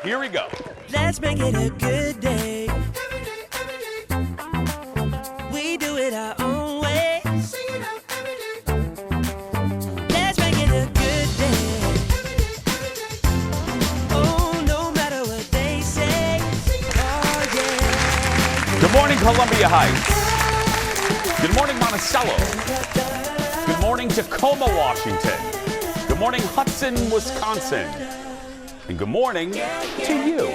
Here we go. Let's make it a good day. We do it our own way. Let's make it a good day. Oh, no matter what they say. Oh, yeah. Good morning, Columbia Heights. Good morning, Monticello. Good morning, Tacoma, Washington. Good morning, Hudson, Wisconsin. And good morning to you.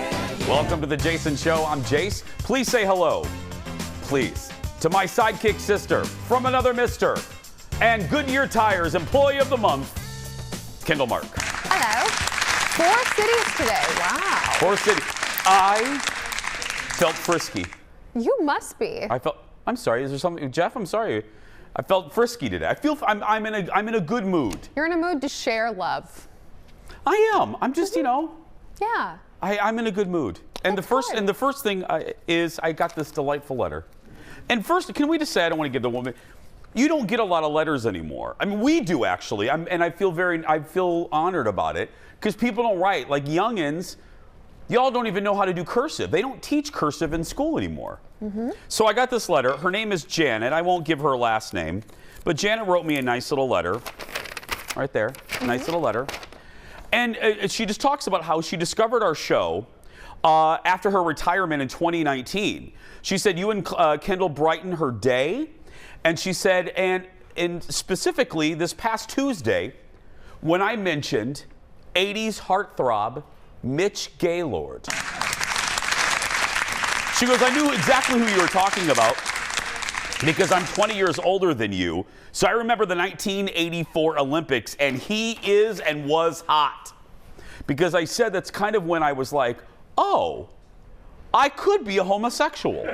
Welcome to the Jason Show. I'm Jace. Please say hello, please, to my sidekick sister from another mister and Goodyear Tires Employee of the Month, Kendall Mark. Hello. 4 cities today. Wow. 4 cities. I felt frisky. You must be. I'm sorry. Is there something, Jeff? I'm sorry. I felt frisky today. I feel I'm in a good mood. You're in a mood to share love. I am. I'm just, you know. Yeah. I'm in a good mood. And the first thing is I got this delightful letter. And first, can we just say, I don't want to give the woman, you don't get a lot of letters anymore. I mean, we do actually. And I feel honored about it because people don't write. Like youngins, y'all don't even know how to do cursive. They don't teach cursive in school anymore. Mm-hmm. So I got this letter. Her name is Janet. I won't give her last name, but Janet wrote me a nice little letter. Right there, nice little letter. And she just talks about how she discovered our show after her retirement in 2019. She said you and Kendall brightened her day. And she said, and specifically this past Tuesday, when I mentioned 80s heartthrob Mitch Gaylord. She goes, I knew exactly who you were talking about because I'm 20 years older than you. So I remember the 1984 Olympics, and he is and was hot. Because I said that's kind of when I was like, oh, I could be a homosexual.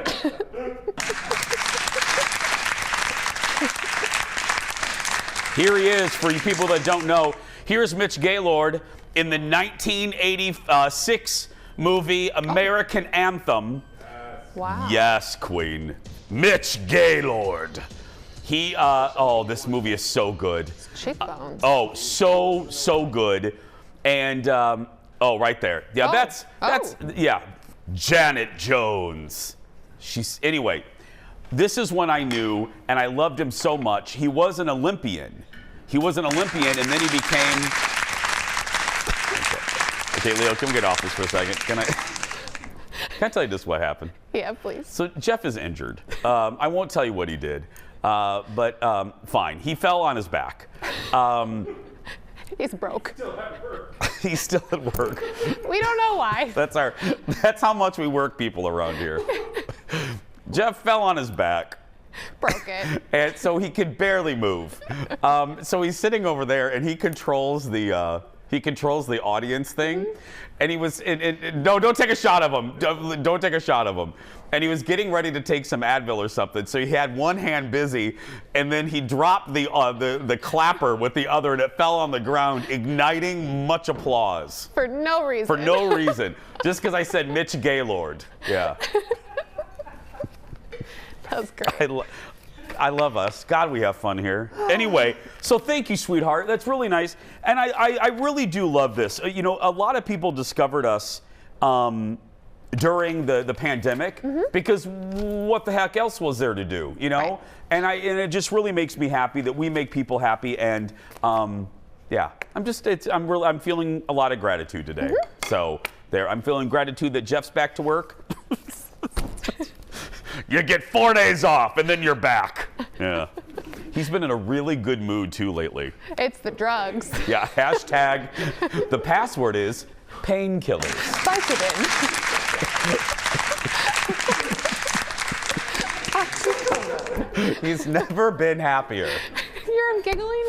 Here he is, for you people that don't know. Here's Mitch Gaylord in the 1986 movie American Anthem. Wow. Yes, Queen. Mitch Gaylord. He, this movie is so good. Cheekbones. So good. And, right there. Yeah, that's, yeah. Janet Jones. Anyway, this is when I knew, and I loved him so much. He was an Olympian. And then he became, okay, Leo, can we get off this for a second? Can I tell you just what happened? Yeah, please. So Jeff is injured. I won't tell you what he did, but fine. He fell on his back. He's broke. He's still at work. We don't know why. That's how much we work people around here. Jeff fell on his back. Broke it. And so he could barely move. So he's sitting over there and he controls the audience thing. Mm-hmm. And he was, no, don't take a shot of him. Don't take a shot of him. And he was getting ready to take some Advil or something. So he had one hand busy, and then he dropped the clapper with the other, and it fell on the ground, igniting much applause. For no reason. For no reason. Just because I said Mitch Gaylord. Yeah. That was great. I love us. God, we have fun here. Anyway, so thank you, sweetheart. That's really nice. And I really do love this. You know, a lot of people discovered us during the pandemic because what the heck else was there to do, you know? Right. And it just really makes me happy that we make people happy. And yeah, I'm feeling a lot of gratitude today. So I'm feeling gratitude that Jeff's back to work. You get 4 days off, and then you're back. Yeah. He's been in a really good mood, too, lately. It's the drugs. Yeah, hashtag, the password is painkillers. Vicodin. He's never been happier. You're giggling?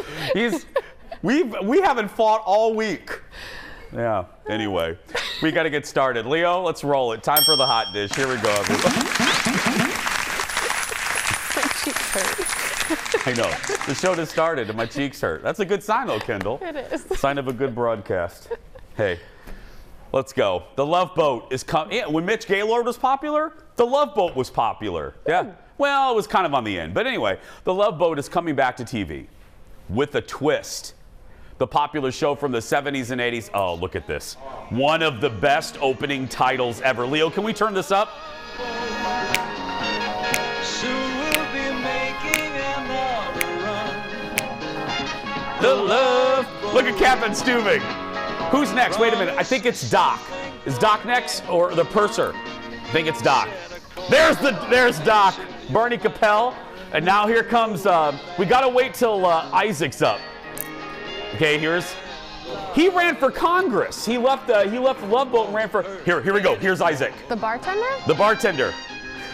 We haven't fought all week. Yeah, anyway, we got to get started. Leo, let's roll it. Time for the hot dish. Here we go, everybody. I know. The show just started and my cheeks hurt. That's a good sign, though, Kendall. It is. Sign of a good broadcast. Hey, let's go. The Love Boat is coming. Yeah, when Mitch Gaylord was popular, The Love Boat was popular. Yeah. Well, it was kind of on the end. But anyway, The Love Boat is coming back to TV with a twist. the popular show from the 70s and 80s. Oh, look at this. One of the best opening titles ever. Leo, can we turn this up? Soon we'll be making another run. The love. Look at Captain Stuving. Who's next? Wait a minute. I think it's Doc. Is Doc next or the purser? I think it's Doc. There's Doc. Barney Capel. And now here comes, we got to wait till Isaac's up. Okay, he ran for Congress. He left Love Boat and ran for, here we go. Here's Isaac. The bartender? The bartender.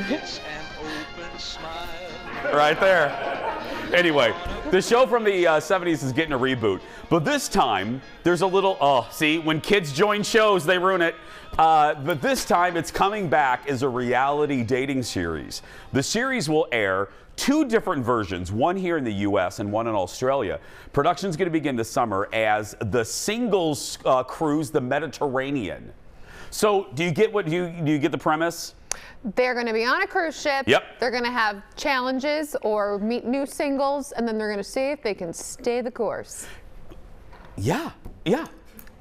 It's an open smile. Right there. Anyway, the show from the 70s is getting a reboot. But this time, there's a little, see, when kids join shows, they ruin it. But this time, it's coming back as a reality dating series. The series will air 2 different versions, one here in the U.S. and one in Australia. Production's going to begin this summer as the singles cruise the Mediterranean. So, do you get the premise? They're going to be on a cruise ship. Yep. They're going to have challenges or meet new singles, and then they're going to see if they can stay the course. Yeah.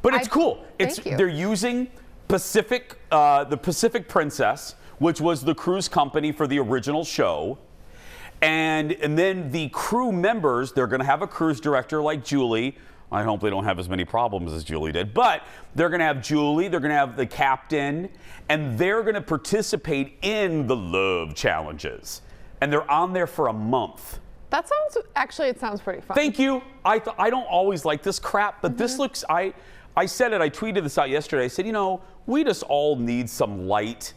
But it's cool. Thank you. They're using the Pacific Princess, which was the cruise company for the original show. And then the crew members, they're going to have a cruise director like Julie. I hope they don't have as many problems as Julie did. But they're going to have Julie, they're going to have the captain, and they're going to participate in the love challenges. And they're on there for a month. That sounds, actually, it sounds pretty fun. Thank you. I don't always like this crap, but this looks, I said it, I tweeted this out yesterday. I said, we just all need some light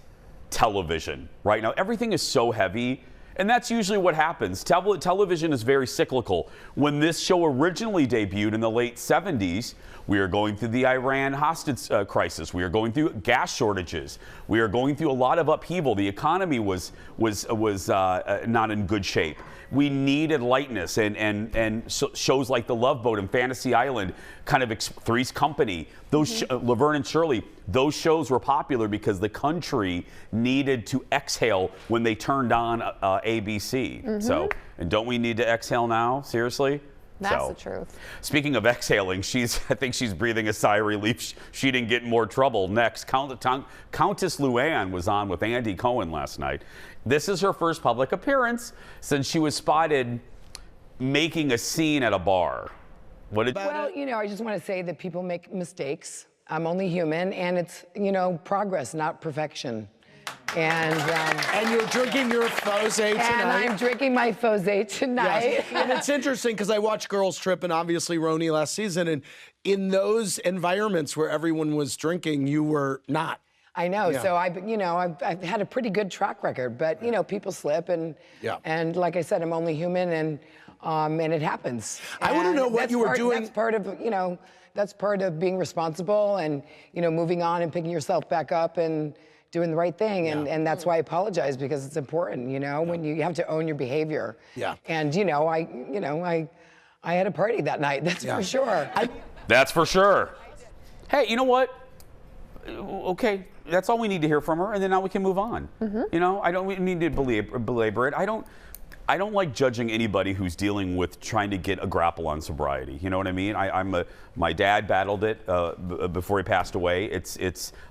television right now. Everything is so heavy. And that's usually what happens. Television is very cyclical. When this show originally debuted in the late 70s, we are going through the Iran hostage crisis. We are going through gas shortages. We are going through a lot of upheaval. The economy was not in good shape. We needed lightness, and shows like The Love Boat and Fantasy Island, kind of Three's Company, those Laverne and Shirley, those shows were popular because the country needed to exhale when they turned on ABC. So, and don't we need to exhale now? Seriously? That's the truth. Speaking of exhaling, I think she's breathing a sigh of relief. She didn't get in more trouble. Next, Countess Luann was on with Andy Cohen last night. This is her first public appearance since she was spotted making a scene at a bar. Well, I just want to say that people make mistakes. I'm only human, and it's, progress, not perfection. And you're drinking your Fose tonight. And I'm drinking my Fose tonight. Yes. And it's interesting because I watched Girls Trip and obviously Roni last season, and in those environments where everyone was drinking, you were not. I know. Yeah. So I've had a pretty good track record, but people slip, and like I said, I'm only human, and it happens. I want to know what you were doing. That's part of that's part of being responsible, and moving on and picking yourself back up and doing the right thing, and that's why I apologize, because it's important, when you have to own your behavior. Yeah. And I had a party that night. That's for sure. That's for sure. Hey, you know what? Okay, that's all we need to hear from her, and then now we can move on. We need to belabor it. I don't like judging anybody who's dealing with trying to get a grapple on sobriety. You know what I mean? My dad battled it before he passed away.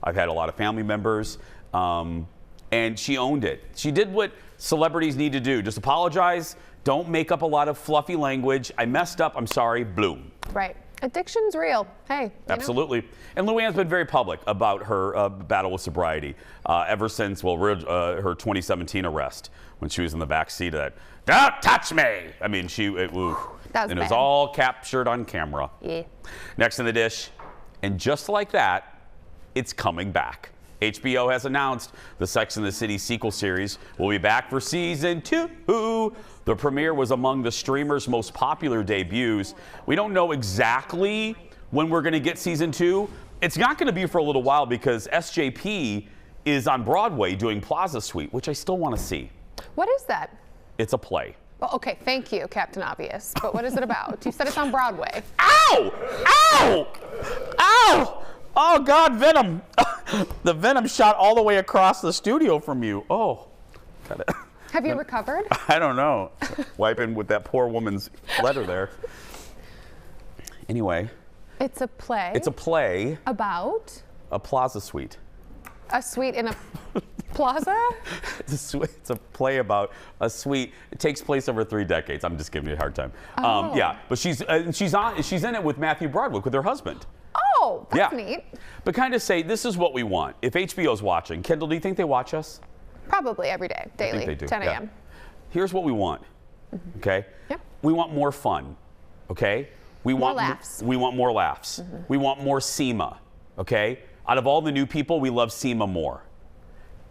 I've had a lot of family members, and she owned it. She did what celebrities need to do. Just apologize. Don't make up a lot of fluffy language. I messed up. I'm sorry. Bloom. Right. Addiction's real. Hey. Absolutely. And Luann's been very public about her battle with sobriety ever since, her 2017 arrest, when she was in the back seat of that. Don't touch me. I mean, it was all captured on camera. Yeah. Next in the dish, and just like that, it's coming back. HBO has announced the Sex and the City sequel series will be back for season 2. The premiere was among the streamer's most popular debuts. We don't know exactly when we're going to get season 2. It's not going to be for a little while because SJP is on Broadway doing Plaza Suite, which I still want to see. What is that? It's a play. Well, okay, thank you, Captain Obvious. But what is it about? You said it's on Broadway. Ow! Ow! Ow! Oh, God, Venom. The Venom shot all the way across the studio from you. Oh. Got it. Have you recovered? I don't know. Wiping with that poor woman's letter there. Anyway, It's a play. it's a play, about a plaza suite. a suite in a plaza. It's a play about a suite. It takes place over 3 decades. I'm just giving you a hard time. Oh. Yeah, but she's in it with Matthew Broderick with her husband. Oh, that's Yeah. neat. But kind of say, this is what we want. If HBO's watching, Kendall, do you think they watch us? Probably every day, daily, I think they do. 10 yeah. a.m. Here's what we want. Okay? Yep. We want more fun. Okay? We want laughs. We want more laughs. We want more SEMA. Okay? Out of all the new people, we love SEMA more.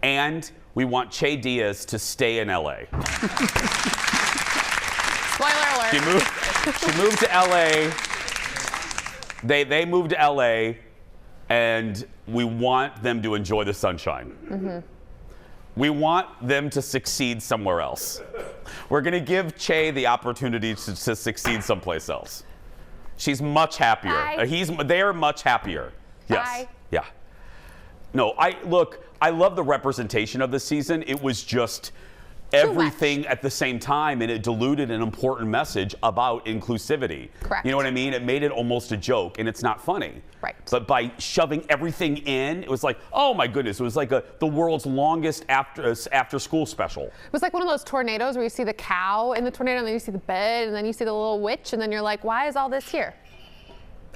And we want Che Diaz to stay in LA. Spoiler alert. She moved to LA. They moved to LA, and we want them to enjoy the sunshine. We want them to succeed somewhere else. We're going to give Che the opportunity to succeed someplace else. She's much happier. Bye. They are much happier. Yes. Bye. Yeah. No, I love the representation of this season. It was just everything at the same time, and it diluted an important message about inclusivity. Correct. You know what I mean? It made it almost a joke, and it's not funny. Right. But by shoving everything in, it was like, oh my goodness, it was like the world's longest after school special. It was like one of those tornadoes where you see the cow in the tornado, and then you see the bed, and then you see the little witch, and then you're like, why is all this here?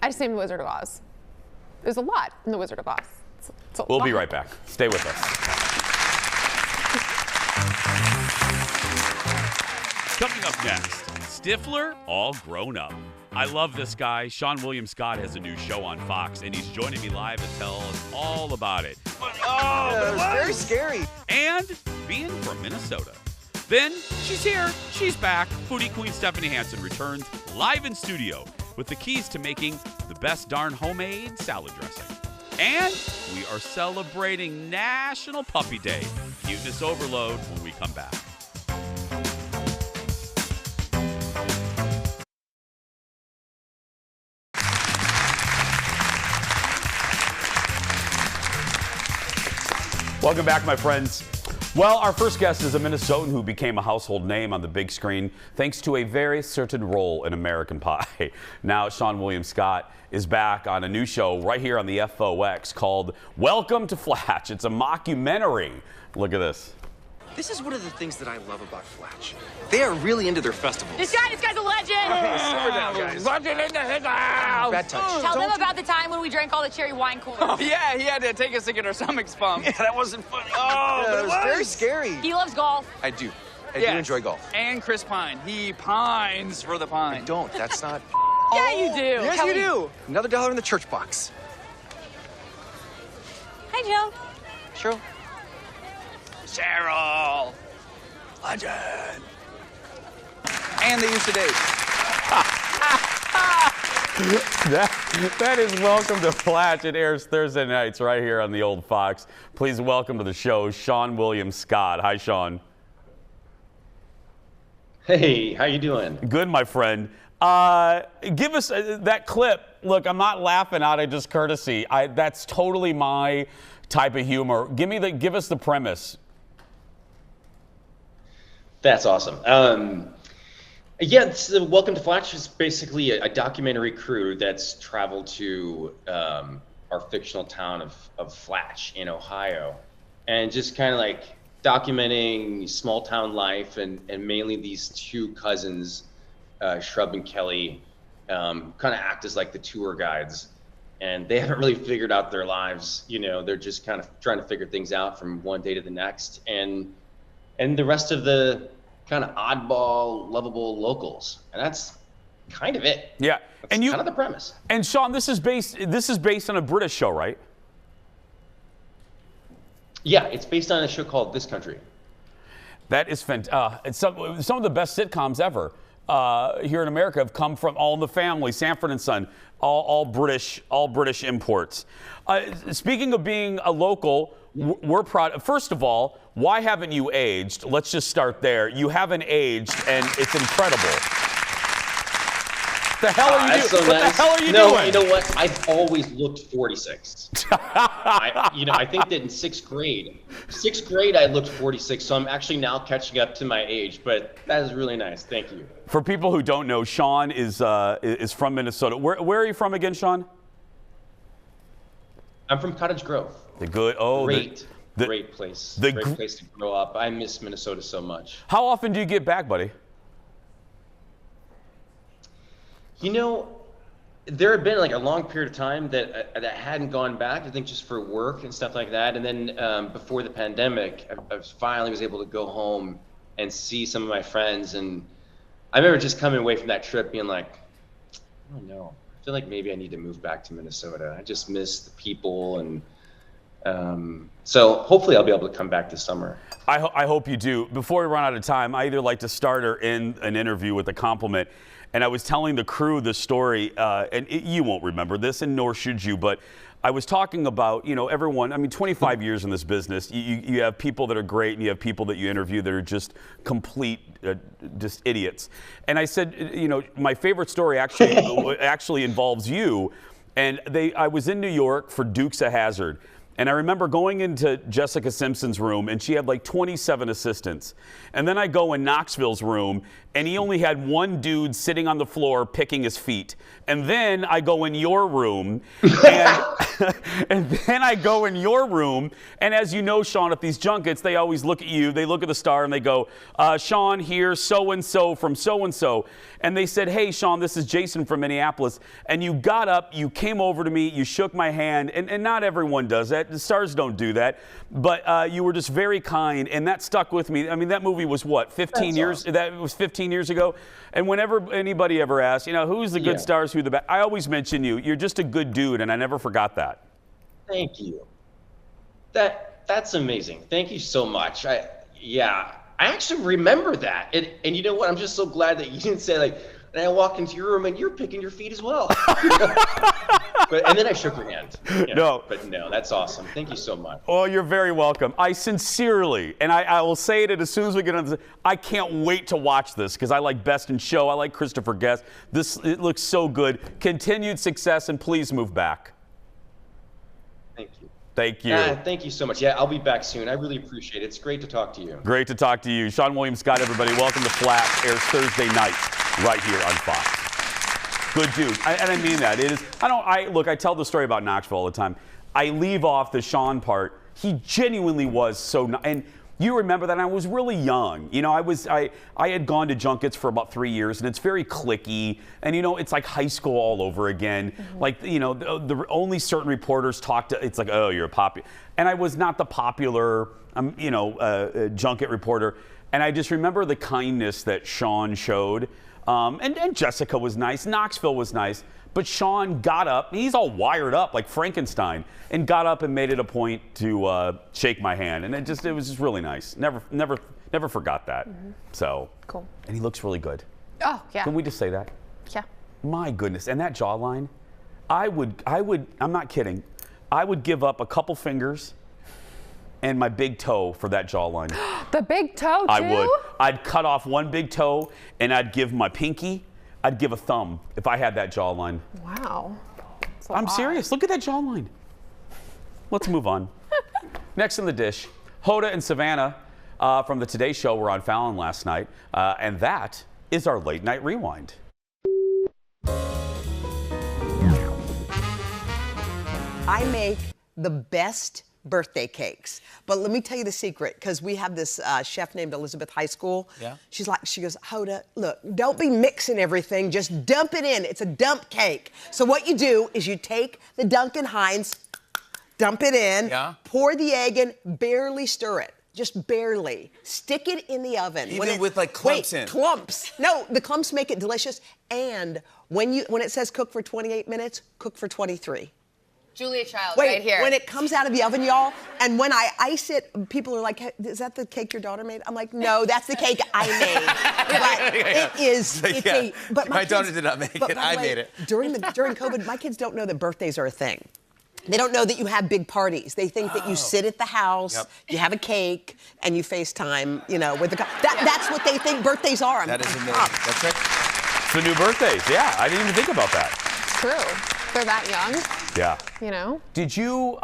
I just named Wizard of Oz. There's a lot in the Wizard of Oz. It's a We'll be lot. right back. Stay with us. Coming up next, Stifler all grown up. I love this guy. Sean William Scott has a new show on Fox, and he's joining me live to tell us all about it. It was very scary. And being from Minnesota. Then she's here. She's back. Foodie Queen Stephanie Hansen returns live in studio with the keys to making the best darn homemade salad dressing. And we are celebrating National Puppy Day. Cuteness overload when we come back. Welcome back, my friends. Well, our first guest is a Minnesotan who became a household name on the big screen thanks to a very certain role in American Pie. Now, Sean William Scott is back on a new show right here on the FOX called Welcome to Flatch. It's a mockumentary. Look at this. This is one of the things that I love about Flatch. They are really into their festivals. This guy's a legend. Simmer down, guys. Legend in his house. Bad touch. Tell them about the time when we drank all the cherry wine coolers. Oh, yeah, he had to take us to get our stomachs pumped. Yeah, that wasn't funny. Oh, Yeah, but it was very scary. He loves golf. I do. I Yes. do enjoy golf. And Chris Pine. He pines for the pine. Don't. That's not. Yeah, you do. Yes, Kelly. you do. Another $1 in the church box. Hi, Joe. Cheryl. Cheryl. Legend. And they used to date. That is Welcome to Flatch. It airs Thursday nights right here on the old Fox. Please welcome to the show, Sean William Scott. Hi, Sean. Hey, how you doing? Good, my friend. Give us that clip. Look, I'm not laughing out of just courtesy. That's totally my type of humor. Give us the premise. That's awesome. Welcome to Flatch is basically a documentary crew that's traveled to our fictional town of Flatch in Ohio, and just kind of like documenting small town life and mainly these two cousins, Shrub and Kelly, kind of act as like the tour guides, and they haven't really figured out their lives. You know, they're just kind of trying to figure things out from one day to the next, and the rest of the kind of oddball, lovable locals, and that's kind of it. Yeah, That's and kind of the premise. And Sean, this is based on a British show, right? Yeah, it's based on a show called This Country. That is fantastic. It's some of the best sitcoms ever here in America have come from All in the Family, Sanford and Son, all British imports. Speaking of being a local, we're proud. First of all, why haven't you aged? Let's just start there. You haven't aged, and it's incredible. The hell are you That's so doing? What nice. the hell are you no, doing? you know what? I've always looked 46. I think that in sixth grade, I looked 46. So I'm actually now catching up to my age. But that is really nice. Thank you. For people who don't know, Sean is from Minnesota. Where are you from again, Sean? I'm from Cottage Grove. The good. Great place. Great place to grow up. I miss Minnesota so much. How often do you get back, buddy? You know, there had been like a long period of time that I hadn't gone back. I think just for work and stuff like that. And then before the pandemic, I finally was able to go home and see some of my friends. And I remember just coming away from that trip being like, I don't know. I feel like maybe I need to move back to Minnesota. I just miss the people, and so hopefully I'll be able to come back this summer. I hope you do. Before we run out of time, I either like to start or end an interview with a compliment. And I was telling the crew the story, you won't remember this, and nor should you, but I was talking about, everyone, 25 years in this business, you have people that are great, and you have people that you interview that are just complete, just idiots. And I said, my favorite story actually involves you. And I was in New York for Dukes of Hazzard. And I remember going into Jessica Simpson's room, and she had like 27 assistants. And then I go in Knoxville's room, and he only had one dude sitting on the floor picking his feet. And then I go in your room, and then I go in your room, and as you know, Sean, at these junkets, they always look at you, they look at the star, and they go, Sean, here, so-and-so from so-and-so. And they said, hey, Sean, this is Jason from Minneapolis. And you got up, you came over to me, you shook my hand, and not everyone does that. The stars don't do that. But you were just very kind, and that stuck with me. I mean, that movie was what, 15 years? Awesome. That was 15 years ago. And whenever anybody ever asks, who's the good stars, who the bad, I always mention you. You're just a good dude, and I never forgot that. Thank you. That's amazing. Thank you so much. I actually remember that. And you know what? I'm just so glad that you didn't say like, and I walked into your room and you're picking your feet as well. And then I shook your hand. No. But no, that's awesome. Thank you so much. Oh, you're very welcome. I sincerely, and I will say it as soon as we get on this, I can't wait to watch this because I like Best in Show. I like Christopher Guest. It looks so good. Continued success, and please move back. Thank you. Thank you. Thank you so much. Yeah, I'll be back soon. I really appreciate it. It's great to talk to you. Great to talk to you. Sean William Scott, everybody. Welcome to Flash. Airs Thursday night right here on Fox. Good dude. And I mean that. It is. I tell the story about Knoxville all the time. I leave off the Sean part. He genuinely was so nice. And you remember that I was really young. I had gone to junkets for about 3 years, and it's very cliquey. And it's like high school all over again. Mm-hmm. Like, the only certain reporters talk to, it's like, oh, you're a popular. And I was not the popular, junket reporter. And I just remember the kindness that Sean showed. And Jessica was nice. Knoxville was nice. But Sean got up. He's all wired up like Frankenstein, and got up and made it a point to shake my hand. And it was just really nice. Never forgot that. Mm-hmm. So cool. And he looks really good. Oh yeah. Can we just say that? Yeah. My goodness. And that jawline, I would. I'm not kidding. I would give up a couple fingers and my big toe for that jawline. The big toe, too? I would. I'd cut off one big toe, and I'd give my pinky, I'd give a thumb if I had that jawline. Wow. I'm serious. Look at that jawline. Let's move on. Next in the dish, Hoda and Savannah from the Today Show were on Fallon last night, and that is our late night rewind. I make the best birthday cakes. But let me tell you the secret, because we have this chef named Elizabeth High School. Yeah. She goes, Hoda, look, don't be mixing everything, just dump it in. It's a dump cake. So what you do is you take the Duncan Hines, dump it in, pour the egg in, barely stir it. Just barely. Stick it in the oven. Even with like clumps in. Clumps. No, the clumps make it delicious. And when it says cook for 28 minutes, cook for 23. Julia Child, Wait, right here. when it comes out of the oven, y'all, and when I ice it, people are like, is that the cake your daughter made? I'm like, no, that's the cake I made. But it is, but my daughter did not make it, I made it. During COVID, my kids don't know that birthdays are a thing. They don't know that you have big parties. They think that you sit at the house, you have a cake, and you FaceTime, with the... That's what they think birthdays are. That is amazing. That's right. It's the new birthdays. Yeah, I didn't even think about that. It's true. They're that young, Yeah. you know? Did you,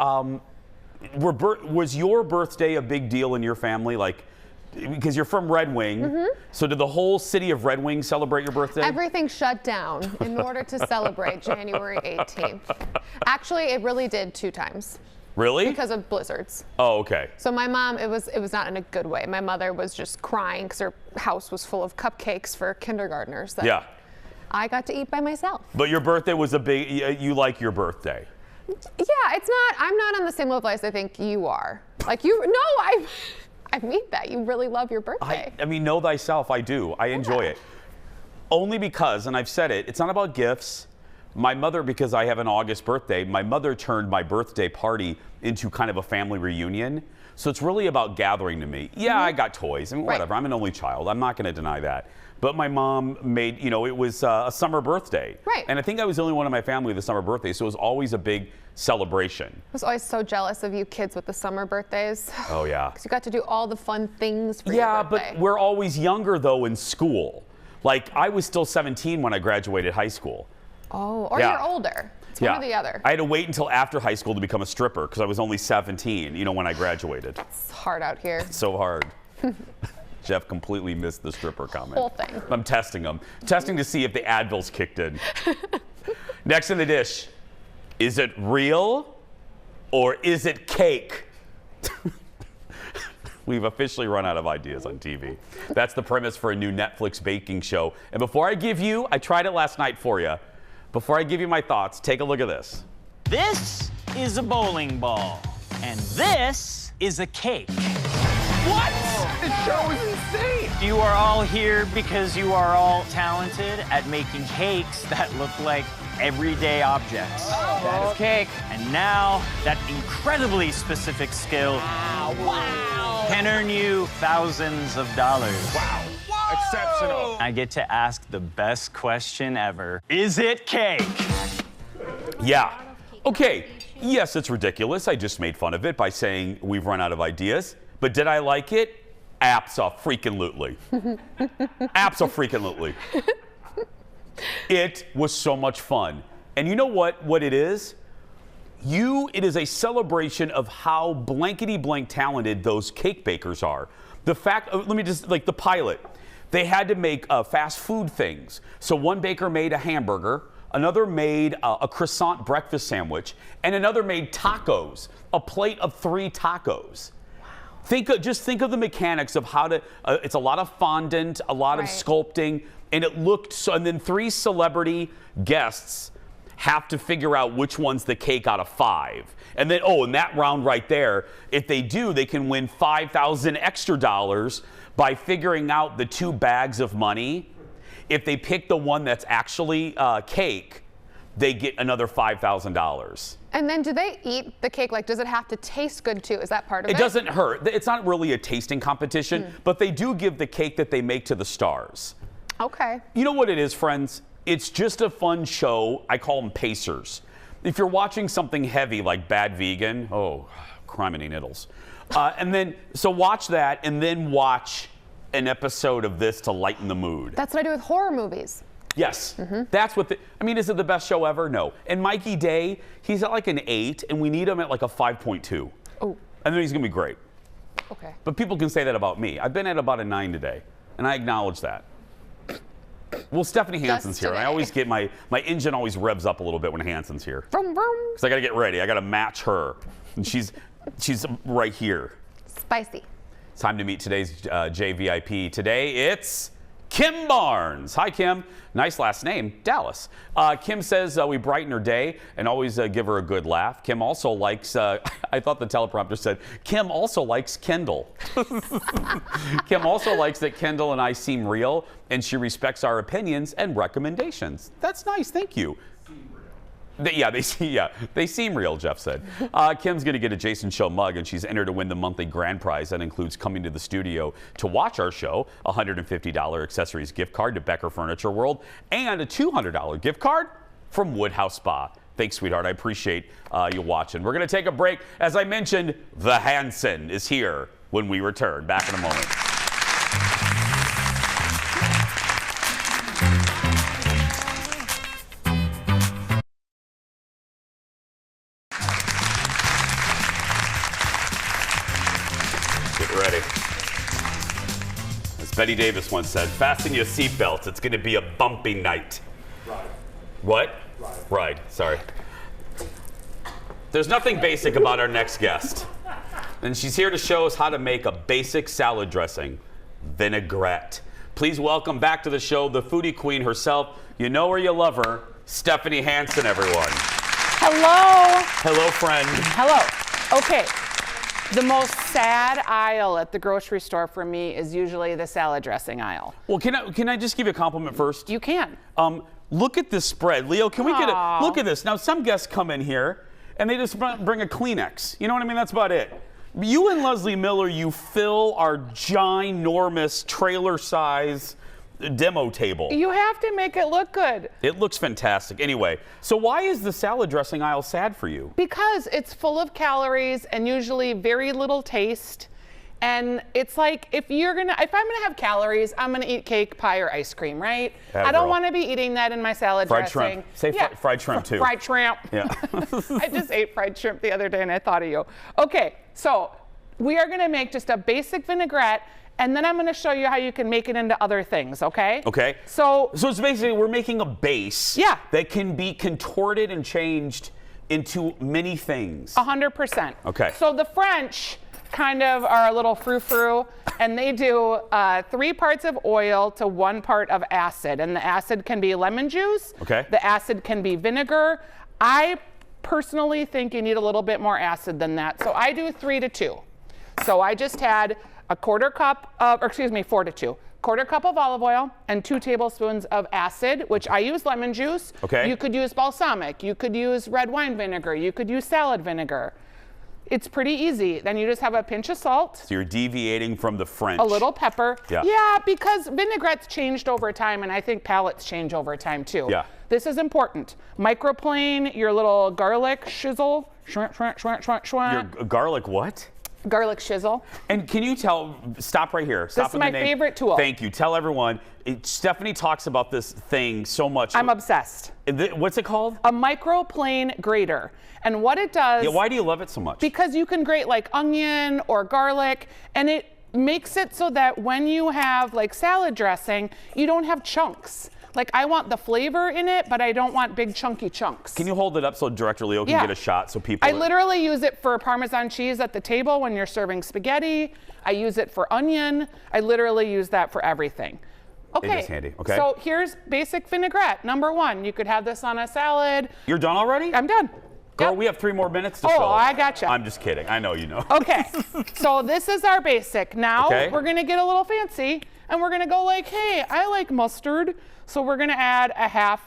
was your birthday a big deal in your family? Like, because you're from Red Wing, so did the whole city of Red Wing celebrate your birthday? Everything shut down in order to celebrate January 18th. Actually, it really did 2 times. Really? Because of blizzards. Oh, okay. So my mom, it was not in a good way. My mother was just crying because her house was full of cupcakes for kindergartners that Yeah. I got to eat by myself. But your birthday was a big, you like your birthday. Yeah, I'm not on the same level as I think you are. Like I mean that. You really love your birthday. I mean, know thyself, I do. I enjoy it. Only because, and I've said it, it's not about gifts. My mother, because I have an August birthday, my mother turned my birthday party into kind of a family reunion. So it's really about gathering to me. Yeah, I got toys and whatever. I'm an only child. I'm not going to deny that. But my mom made, it was a summer birthday. Right. And I think I was the only one in my family with a summer birthday. So it was always a big celebration. I was always so jealous of you kids with the summer birthdays. Oh, yeah. Because you got to do all the fun things for your birthday. But we're always younger, though, in school. Like, I was still 17 when I graduated high school. Oh, or Yeah. you're older. It's one or the other. I had to wait until after high school to become a stripper because I was only 17, when I graduated. It's hard out here. It's so hard. Jeff completely missed the stripper comment. Whole thing. I'm testing him. Testing to see if the Advil's kicked in. Next in the dish, is it real or is it cake? We've officially run out of ideas on TV. That's the premise for a new Netflix baking show. And before I tried it last night for you. Before I give you my thoughts, take a look at this. This is a bowling ball, and this is a cake. What? This show is insane. You are all here because you are all talented at making cakes that look like everyday objects. That is cake. And now, that incredibly specific skill can earn you thousands of dollars. Wow. Exceptional. I get to ask the best question ever. Is it cake? Yeah. Okay. Yes, it's ridiculous. I just made fun of it by saying we've run out of ideas. But did I like it? Abso-freaking-lutely. Abso-freaking-lutely. It was so much fun. And you know what it is? It is a celebration of how blankety-blank talented those cake bakers are. The fact, like the pilot, they had to make fast food things. So one baker made a hamburger, another made a croissant breakfast sandwich, and another made tacos, a plate of 3 tacos. Just think of the mechanics of how to, it's a lot of fondant, a lot of sculpting, and it looked so, and then 3 celebrity guests have to figure out which one's the cake out of 5. And then, in that round right there, if they do, they can win $5,000 extra by figuring out the 2 bags of money. If they pick the one that's actually cake, they get another $5,000. And then do they eat the cake? Like, does it have to taste good too? Is that part of it? It doesn't hurt. It's not really a tasting competition, but they do give the cake that they make to the stars. Okay. You know what it is, friends? It's just a fun show. I call them pacers. If you're watching something heavy like Bad Vegan, criminy niddles. So watch that and then watch an episode of this to lighten the mood. That's what I do with horror movies. Yes, that's what is it the best show ever? No. And Mikey Day, he's at like an 8, and we need him at like a 5.2. Oh. And then he's gonna be great. Okay. But people can say that about me. I've been at about a 9 today, and I acknowledge that. Well, Stephanie Hansen's here, and I always get my engine always revs up a little bit when Hansen's here. Vroom, vroom. Because I gotta get ready. I gotta match her, and she's right here. Spicy. It's time to meet today's JVIP. Today it's Kim Barnes. Hi, Kim. Nice last name, Dallas. Kim says we brighten her day and always give her a good laugh. Kim also likes, I thought the teleprompter said, Kim also likes Kendall. Kim also likes that Kendall and I seem real, and she respects our opinions and recommendations. That's nice, thank you. They seem real, Jeff said. Kim's going to get a Jason Show mug, and she's entered to win the monthly grand prize. That includes coming to the studio to watch our show, a $150 accessories gift card to Becker Furniture World, and a $200 gift card from Woodhouse Spa. Thanks, sweetheart. I appreciate you watching. We're going to take a break. As I mentioned, the Hansen is here when we return. Back in a moment. Get ready. As Betty Davis once said, fasten your seatbelts. It's going to be a bumpy night. Ride. What? Ride. Sorry. There's nothing basic about our next guest. And she's here to show us how to make a basic salad dressing, vinaigrette. Please welcome back to the show the foodie queen herself. You know her, you love her, Stephanie Hansen, everyone. Hello. Hello, friend. Hello. Okay. The most sad aisle at the grocery store for me is usually the salad dressing aisle. Well, can I just give you a compliment first? You can. Look at this spread. Leo, can we get a look at this? Now, some guests come in here and they just bring a Kleenex. You know what I mean? That's about it. You and Leslie Miller, you fill our ginormous trailer size demo table. You have to make it look good. It looks fantastic. Anyway, so why is the salad dressing aisle sad for you? Because it's full of calories and usually very little taste. And it's like, if I'm gonna have calories, I'm gonna eat cake, pie, or ice cream, right? Yeah, I don't girl. want to be eating that in my salad Fried dressing. shrimp. Say fried shrimp too. Fried shrimp. Yeah. I just ate fried shrimp the other day and I thought of you. Okay, so we are gonna make just a basic vinaigrette, and then I'm gonna show you how you can make it into other things, okay? Okay. So it's basically, we're making a base that can be contorted and changed into many things. 100%. Okay. So the French kind of are a little frou-frou, and they do 3 parts of oil to 1 part of acid, and the acid can be lemon juice. Okay. The acid can be vinegar. I personally think you need a little bit more acid than that, so I do 3 to 2. So I just had a 1/4 cup of, or excuse me, 4 to 2. 1/4 cup of olive oil and 2 tablespoons of acid, which I use lemon juice. Okay. You could use balsamic. You could use red wine vinegar. You could use salad vinegar. It's pretty easy. Then you just have a pinch of salt. So you're deviating from the French. A little pepper. Yeah. Yeah, because vinaigrette's changed over time, and I think palates change over time too. Yeah. This is important. Microplane, your little garlic shizzle. Shwant, shwant, shwant, shwant, shwant. Your garlic what? Garlic shizzle. And can you stop right here. Stop This is my favorite tool. Thank you. Tell everyone. Stephanie talks about this thing so much. I'm obsessed. What's it called? A microplane grater. And what it does. Yeah, why do you love it so much? Because you can grate like onion or garlic, and it makes it so that when you have like salad dressing, you don't have chunks. Like, I want the flavor in it, but I don't want big chunky chunks. Can you hold it up so Director Leo can get a shot so people... I literally use it for Parmesan cheese at the table when you're serving spaghetti. I use it for onion. I literally use that for everything. Okay, It is handy. Okay. So here's basic vinaigrette. Number 1, you could have this on a salad. You're done already? I'm done. Girl, we have 3 more minutes to fill. fill. I gotcha. I'm just kidding. I know you know. Okay, so this is our basic. Now we're gonna get a little fancy, and we're gonna go like, hey, I like mustard. So we're gonna add a 1/2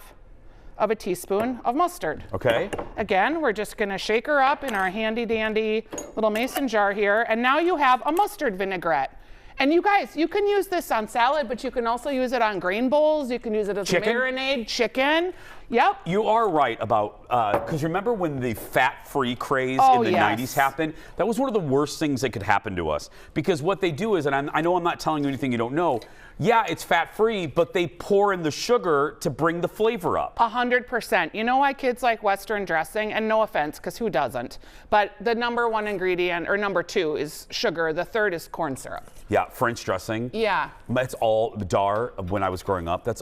of a teaspoon of mustard. Okay. Again, we're just gonna shake her up in our handy dandy little mason jar here, and now you have a mustard vinaigrette. And you guys, you can use this on salad, but you can also use it on grain bowls. You can use it as a marinade, chicken. Yep. You are right about, because remember when the fat-free craze in the 90s happened? That was one of the worst things that could happen to us. Because what they do is, and I know I'm not telling you anything you don't know, yeah, it's fat-free, but they pour in the sugar to bring the flavor up. 100%. You know why kids like Western dressing? And no offense, because who doesn't? But the number 1 ingredient, or number 2, is sugar. The 3rd is corn syrup. Yeah, French dressing. Yeah. That's all dar when I was growing up. That's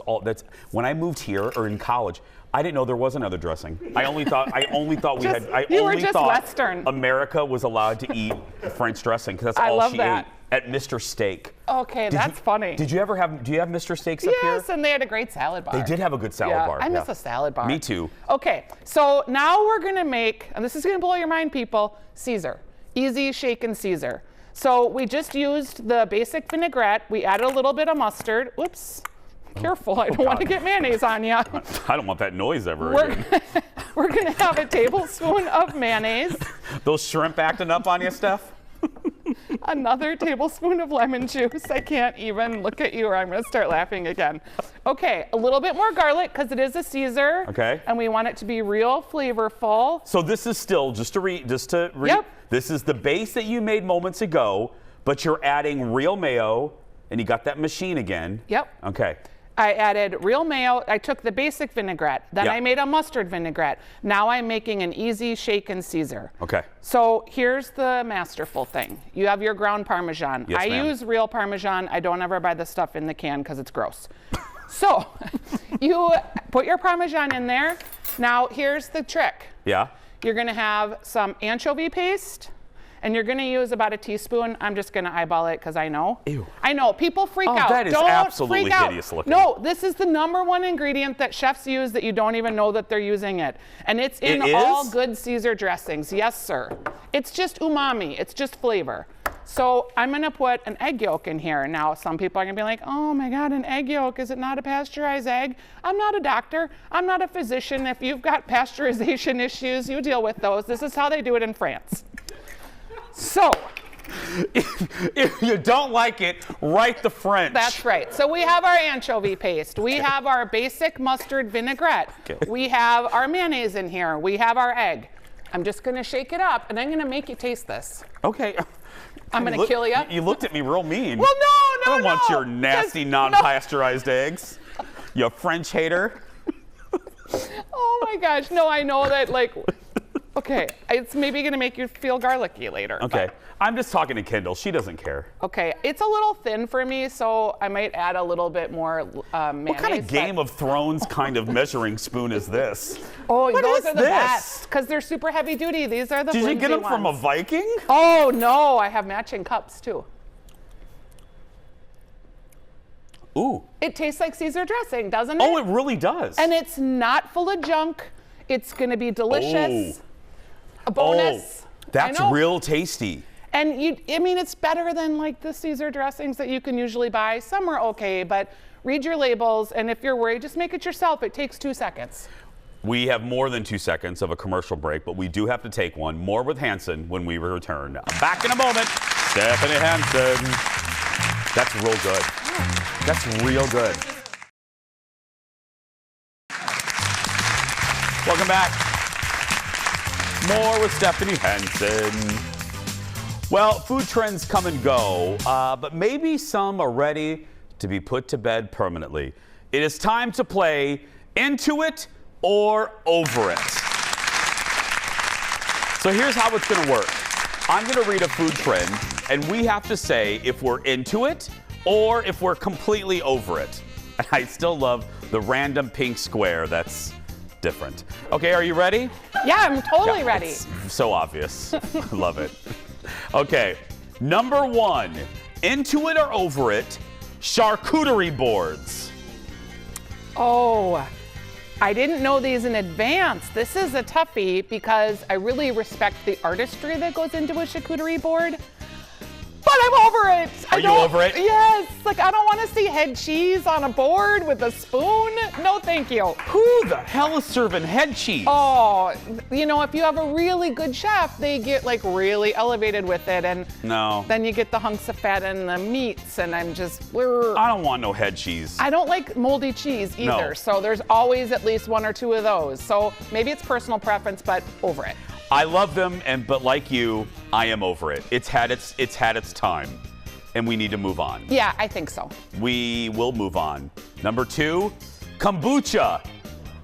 when I moved here or in college. I didn't know there was another dressing. I only thought Western. America was allowed to eat French dressing because that's all she ate at Mr. Steak. Okay, that's funny. Did you ever have? Do you have Mr. Steaks up here? Yes, and they had a great salad bar. They did have a good salad bar. I miss a salad bar. Me too. Okay, so now we're gonna make, and this is gonna blow your mind, people, Caesar. Easy shaken Caesar. So we just used the basic vinaigrette. We added a little bit of mustard. Oops. Careful, I don't want to get mayonnaise on you. I don't want that noise ever again. We're going to have a tablespoon of mayonnaise. Those shrimp acting up on you, Steph? Another tablespoon of lemon juice. I can't even look at you or I'm going to start laughing again. Okay, a little bit more garlic because it is a Caesar. Okay. And we want it to be real flavorful. So this is still, just to read, this is the base that you made moments ago, but you're adding real mayo, and you got that machine again. Yep. Okay. I added real mayo. I took the basic vinaigrette. Then I made a mustard vinaigrette. Now I'm making an easy shaken Caesar. Okay. So here's the masterful thing. You have your ground Parmesan. Yes, I ma'am. use real Parmesan. I don't ever buy the stuff in the can because it's gross. So you put your Parmesan in there. Now here's the trick. Yeah. You're gonna have some anchovy paste. And you're gonna use about a teaspoon. I'm just gonna eyeball it because I know. Ew. I know, people freak out. That is don't absolutely freak out. hideous looking. No, this is the #1 ingredient that chefs use that you don't even know that they're using it. And it's in It all is? good Caesar dressings. Yes, sir. It's just umami, it's just flavor. So I'm gonna put an egg yolk in here. Now, some people are gonna be like, oh my God, an egg yolk, is it not a pasteurized egg? I'm not a doctor, I'm not a physician. If you've got pasteurization issues, you deal with those. This is how they do it in France. So, if you don't like it, write the French. That's right. So we have our anchovy paste. We have our basic mustard vinaigrette. Okay. We have our mayonnaise in here. We have our egg. I'm just going to shake it up, and I'm going to make you taste this. Okay. I'm going to kill you. You looked at me real mean. Well, no. I don't want your nasty, non-pasteurized eggs. You French hater. Oh my gosh. No, I know that, like, okay, it's maybe going to make you feel garlicky later. Okay. but- I'm just talking to Kendall. She doesn't care. Okay, it's a little thin for me, so I might add a little bit more mayonnaise. What kind of Game of Thrones kind of measuring spoon is this? Oh, What those is are the this? best because they're super heavy duty. These are the Did you get flimsy them from a ones. Viking? Oh no, I have matching cups too. Ooh. It tastes like Caesar dressing, doesn't it? Oh, it really does. And it's not full of junk. It's going to be delicious. A bonus. That's I know. real tasty. And I mean, it's better than like the Caesar dressings that you can usually buy. Some are okay, but read your labels. And if you're worried, just make it yourself. It takes 2 seconds. We have more than 2 seconds of a commercial break, but we do have to take one. More with Hansen when we return. Back in a moment. Stephanie Hansen. That's real good. That's real good. Welcome back. More with Stephanie Hansen. Well, food trends come and go, but maybe some are ready to be put to bed permanently. It is time to play Into It or Over It. So here's how it's going to work. I'm going to read a food trend, and we have to say if we're into it or if we're completely over it. And I still love the random pink square that's different. Okay, are you ready? Yeah, I'm totally ready. It's so obvious. I love it. Okay, #1, into it or over it, charcuterie boards. Oh, I didn't know these in advance. This is a toughie because I really respect the artistry that goes into a charcuterie board. But I'm over it. Are you over it? Yes. Like, I don't want to see head cheese on a board with a spoon. No, thank you. Who the hell is serving head cheese? Oh, you know, if you have a really good chef, they get like really elevated with it. And No. then you get the hunks of fat and the meats. And I'm just, I don't want no head cheese. I don't like moldy cheese either. No. So there's always at least 1 or 2 of those. So maybe it's personal preference, but over it. I love them, but like you, I am over it. It's had its time, and we need to move on. Yeah, I think so. We will move on. #2, kombucha.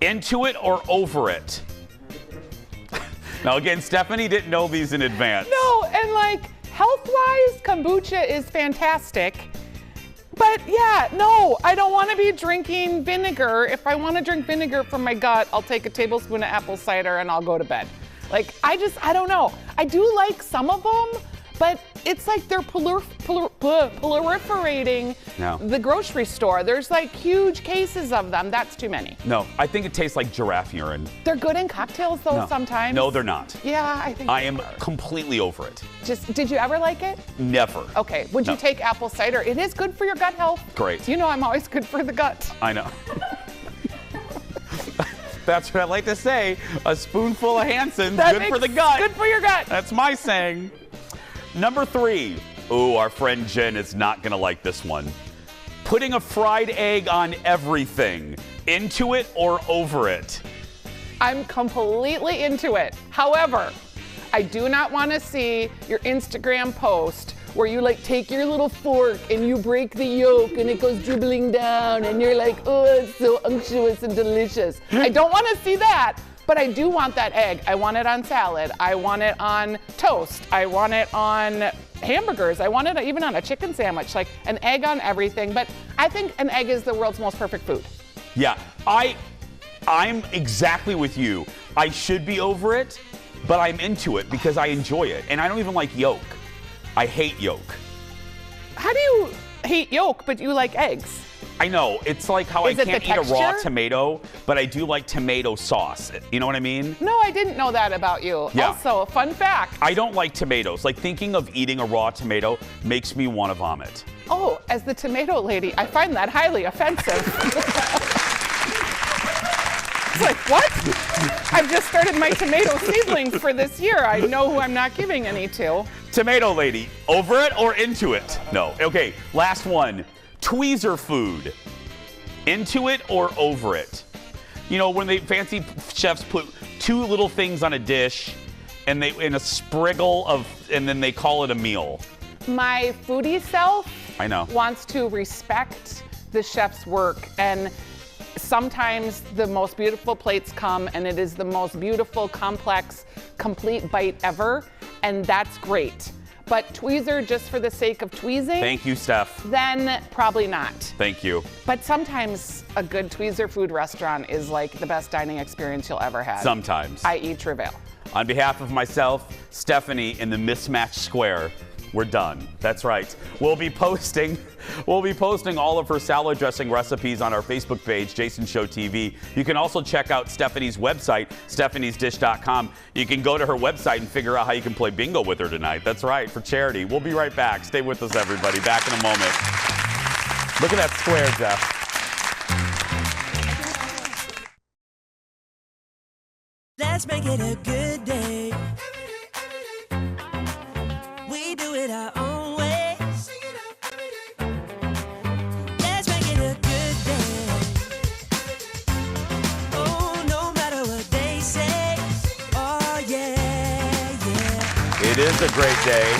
Into it or over it? Now again, Stephanie didn't know these in advance. No, and like health-wise, kombucha is fantastic. But yeah, no, I don't want to be drinking vinegar. If I want to drink vinegar from my gut, I'll take a tablespoon of apple cider and I'll go to bed. Like, I don't know. I do like some of them, but it's like they're proliferating the grocery store. There's like huge cases of them. That's too many. No, I think it tastes like giraffe urine. They're good in cocktails though No. sometimes. No, they're not. Yeah, I think I they am are. completely over it. Did you ever like it? Never. Okay, would you No. take apple cider? It is good for your gut health. Great. You know I'm always good for the gut. I know. That's what I like to say. A spoonful of Hansen's That good for makes- the gut. Good for your gut. That's my saying. #3. Ooh, our friend Jen is not gonna like this one. Putting a fried egg on everything. Into it or over it? I'm completely into it. However, I do not want to see your Instagram post where you like take your little fork and you break the yolk and it goes dribbling down and you're like, oh, it's so unctuous and delicious. I don't want to see that, but I do want that egg. I want it on salad. I want it on toast. I want it on hamburgers. I want it even on a chicken sandwich, like an egg on everything. But I think an egg is the world's most perfect food. Yeah, I'm exactly with you. I should be over it, but I'm into it because I enjoy it. And I don't even like yolk. I hate yolk. How do you hate yolk, but you like eggs? I know. It's like how I can't eat a raw tomato, but I do like tomato sauce. You know what I mean? No, I didn't know that about you. Yeah. Also, fun fact. I don't like tomatoes. Like thinking of eating a raw tomato makes me want to vomit. Oh, as the tomato lady, I find that highly offensive. It's like, what? I've just started my tomato seedlings for this year. I know who I'm not giving any to. Tomato lady, over it or into it? No. Okay, last one. Tweezer food. Into it or over it? You know, when fancy chefs put two little things on a dish and they in a spriggle of, and then they call it a meal. My foodie self wants to respect the chef's work, and sometimes the most beautiful plates come and it is the most beautiful, complex, complete bite ever, and that's great. But tweezer just for the sake of tweezing? Thank you, Steph. Then probably not. Thank you. But sometimes a good tweezer food restaurant is like the best dining experience you'll ever have. Sometimes. I.e. Travail. On behalf of myself, Stephanie, in the mismatched square, we're done. That's right. We'll be posting all of her salad dressing recipes on our Facebook page, Jason Show TV. You can also check out Stephanie's website, stephaniesdish.com. You can go to her website and figure out how you can play bingo with her tonight. That's right, for charity. We'll be right back. Stay with us, everybody. Back in a moment. Look at that square, Jeff. Let's make it a good day. We do it our own way. Let's make it a good day. Oh, no matter what they say. Oh, yeah, yeah. It is a great day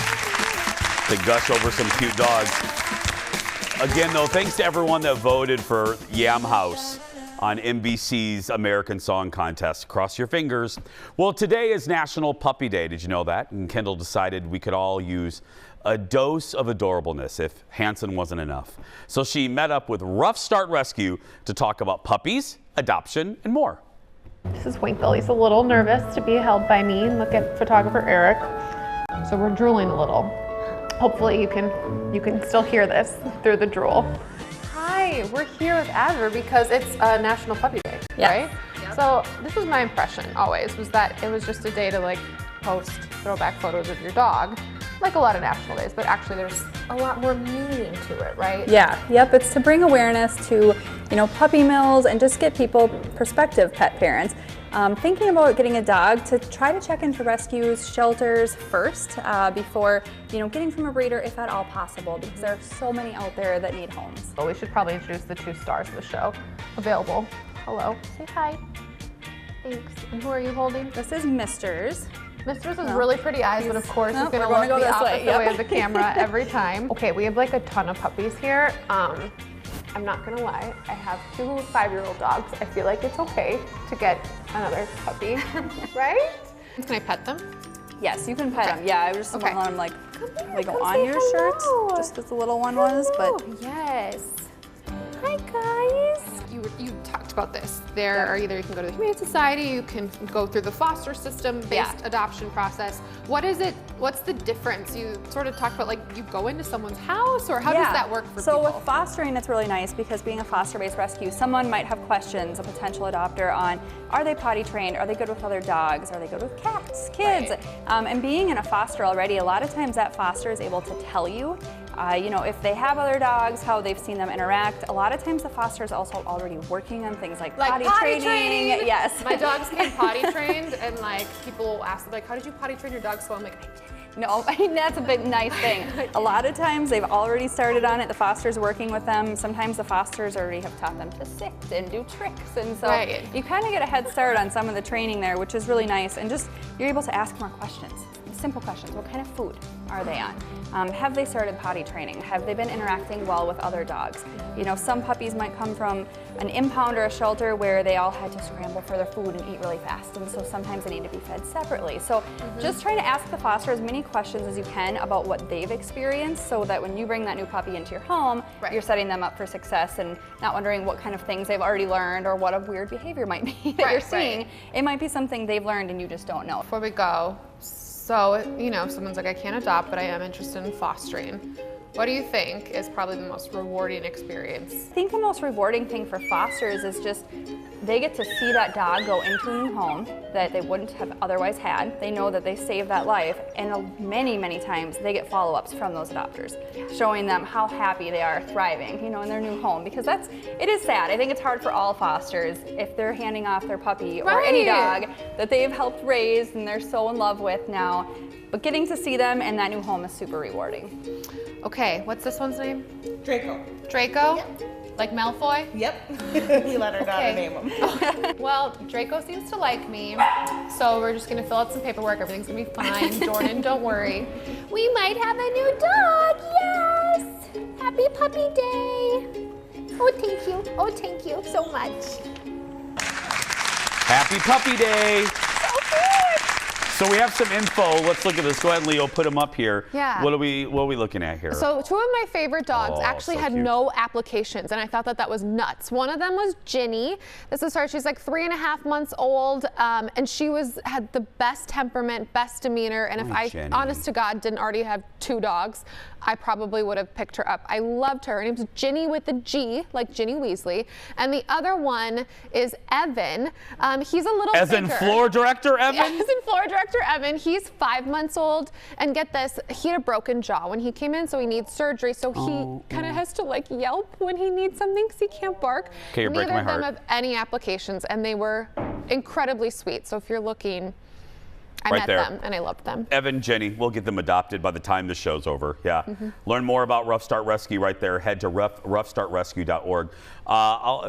to gush over some cute dogs. Again, though, thanks to everyone that voted for Yam House on NBC's American Song Contest. Cross your fingers. Well, today is National Puppy Day. Did you know that? And Kendall decided we could all use a dose of adorableness if Hansen wasn't enough. So she met up with Rough Start Rescue to talk about puppies, adoption, and more. This is Winkle. He's a little nervous to be held by me. Look at photographer Eric. So we're drooling a little. Hopefully you can still hear this through the drool. Hi, we're here with Adver because it's National Puppy Day, right? Yep. So this was my impression always, was that it was just a day to like post throwback photos of your dog, like a lot of national days, but actually there's a lot more meaning to it, right? Yeah, yep, it's to bring awareness to, puppy mills and just get people, prospective pet parents, thinking about getting a dog to try to check into rescues, shelters first before, getting from a breeder if at all possible, because there are so many out there that need homes. Well, we should probably introduce the two stars of the show. Available. Hello. Say hi. Thanks. And who are you holding? This is Misters. Misters has really pretty eyes, but of course he's gonna look the opposite way of the camera every time. Okay, we have like a ton of puppies here. I'm not gonna lie, I have 2 5-year-old dogs. I feel like it's okay to get another puppy, right? Can I pet them? Yes, you can pet them. Yeah, I was just wondering, like, they go on your shirt, just as the little one was, but. Yes. Hi guys. You talked about this. There are either you can go to the Humane Society, you can go through the foster system-based adoption process. What is it? What's the difference? You sort of talked about like you go into someone's house, or how does that work for people? So with fostering, it's really nice because being a foster-based rescue, someone might have questions, a potential adopter, on are they potty trained? Are they good with other dogs? Are they good with cats, kids? Right. And being in a foster already, a lot of times that foster is able to tell you if they have other dogs, how they've seen them interact. A lot of times the foster is also already working on things like potty training. Yes. My dogs came potty trained, and like people will ask them, like, how did you potty train your dog? So I'm like, I didn't. No, I mean, that's a big nice thing. A lot of times they've already started on it. The foster's working with them. Sometimes the fosters already have taught them to sit and do tricks. And so you kind of get a head start on some of the training there, which is really nice. And just, you're able to ask more questions. Simple questions. What kind of food are they on? Have they started potty training? Have they been interacting well with other dogs? You know, some puppies might come from an impound or a shelter where they all had to scramble for their food and eat really fast, and so sometimes they need to be fed separately. So just try to ask the foster as many questions as you can about what they've experienced, so that when you bring that new puppy into your home, you're setting them up for success and not wondering what kind of things they've already learned or what a weird behavior might be that you're seeing. It might be something they've learned and you just don't know. Before we go, so, you know, if someone's like, I can't adopt, but I am interested in fostering, what do you think is probably the most rewarding experience? I think the most rewarding thing for fosters is just they get to see that dog go into a new home that they wouldn't have otherwise had. They know that they saved that life, and many, many times they get follow-ups from those adopters, showing them how happy they are thriving, you know, in their new home. Because it is sad. I think it's hard for all fosters if they're handing off their puppy or any dog that they've helped raise and they're so in love with now. But getting to see them in that new home is super rewarding. Okay, what's this one's name? Draco. Draco? Yep. Like Malfoy? Yep. He let her daughter name him. Well, Draco seems to like me, so we're just gonna fill out some paperwork. Everything's gonna be fine. Jordan, don't worry. We might have a new dog, yes! Happy puppy day. Oh, thank you. Oh, thank you so much. Happy puppy day. So we have some info. Let's look at this. Go ahead, Leo. Put them up here. Yeah. What are we looking at here? So two of my favorite dogs actually so had cute. no applications, and I thought that was nuts. One of them was Ginny. This is her. She's like 3.5 months old, and she had the best temperament, best demeanor. And if I, honest to God, didn't already have 2 dogs, I probably would have picked her up. I loved her. Her name's Ginny with a G, like Ginny Weasley. And the other one is Evan. He's a little As bigger. in floor director Evan? Yeah, as in floor director Evan. He's 5 months old, and get this, he had a broken jaw when he came in, so he needs surgery. So he kind of has to like yelp when he needs something because he can't bark. Okay, you're breaking my heart. Neither of them have any applications, and they were incredibly sweet. So if you're looking, I met them and I loved them. Evan, Jenny, we'll get them adopted by the time the show's over. Yeah. Learn more about Rough Start Rescue right there. Head to roughstartrescue.org.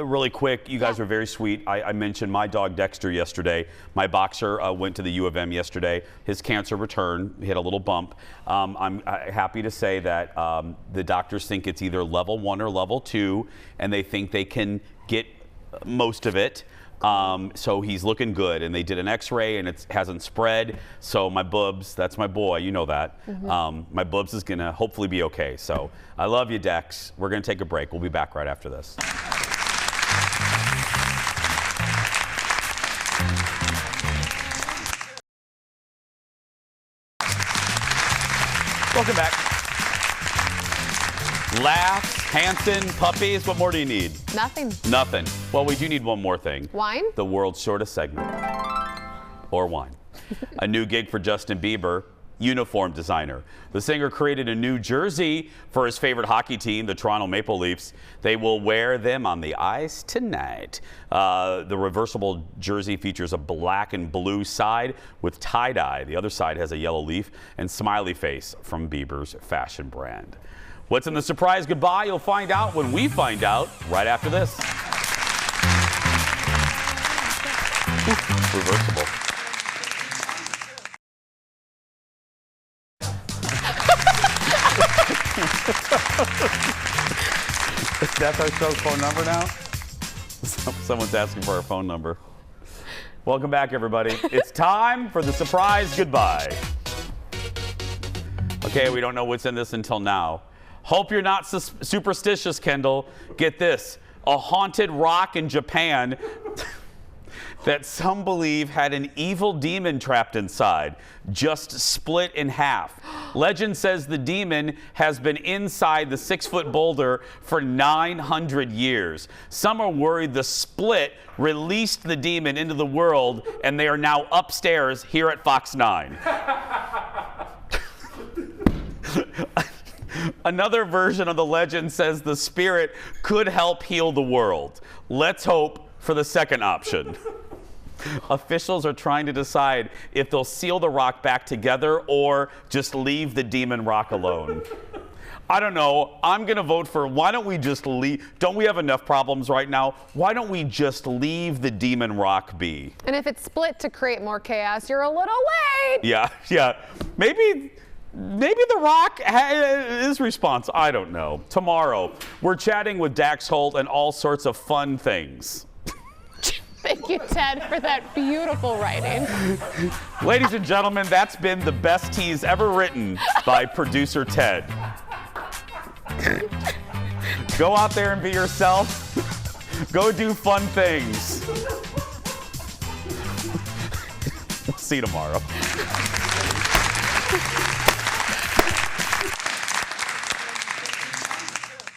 Really quick, you guys are very sweet. I mentioned my dog Dexter yesterday. My boxer went to the U of M yesterday. His cancer returned. He had a little bump. I'm happy to say that the doctors think it's either level 1 or level 2, and they think they can get most of it. So he's looking good, and they did an x-ray and it hasn't spread. So my boobs, that's my boy, you know that. My boobs is gonna hopefully be okay. So I love you, Dex. We're gonna take a break. We'll be back right after this. Welcome back. Laughs, Hansen, puppies, what more do you need? Nothing. Nothing. Well, we do need one more thing. Wine? The world's shortest segment. Or wine. A new gig for Justin Bieber, uniform designer. The singer created a new jersey for his favorite hockey team, the Toronto Maple Leafs. They will wear them on the ice tonight. The reversible jersey features a black and blue side with tie-dye. The other side has a yellow leaf and smiley face from Bieber's fashion brand. What's in the surprise goodbye? You'll find out when we find out right after this. Reversible. That's our show's phone number now? Someone's asking for our phone number. Welcome back, everybody. It's time for the surprise goodbye. Okay, we don't know what's in this until now. Hope you're not superstitious, Kendall. Get this, a haunted rock in Japan that some believe had an evil demon trapped inside, just split in half. Legend says the demon has been inside the 6-foot boulder for 900 years. Some are worried the split released the demon into the world, and they are now upstairs here at Fox 9. Another version of the legend says the spirit could help heal the world. Let's hope for the second option. Officials are trying to decide if they'll seal the rock back together or just leave the demon rock alone. I don't know. I'm going to vote for why don't we just leave? Don't we have enough problems right now? Why don't we just leave the demon rock be? And if it's split to create more chaos, you're a little late. Yeah. Maybe The Rock is responsible. I don't know. Tomorrow, we're chatting with Dax Holt and all sorts of fun things. Thank you, Ted, for that beautiful writing. Ladies and gentlemen, that's been the best tease ever written by producer Ted. Go out there and be yourself. Go do fun things. See you tomorrow.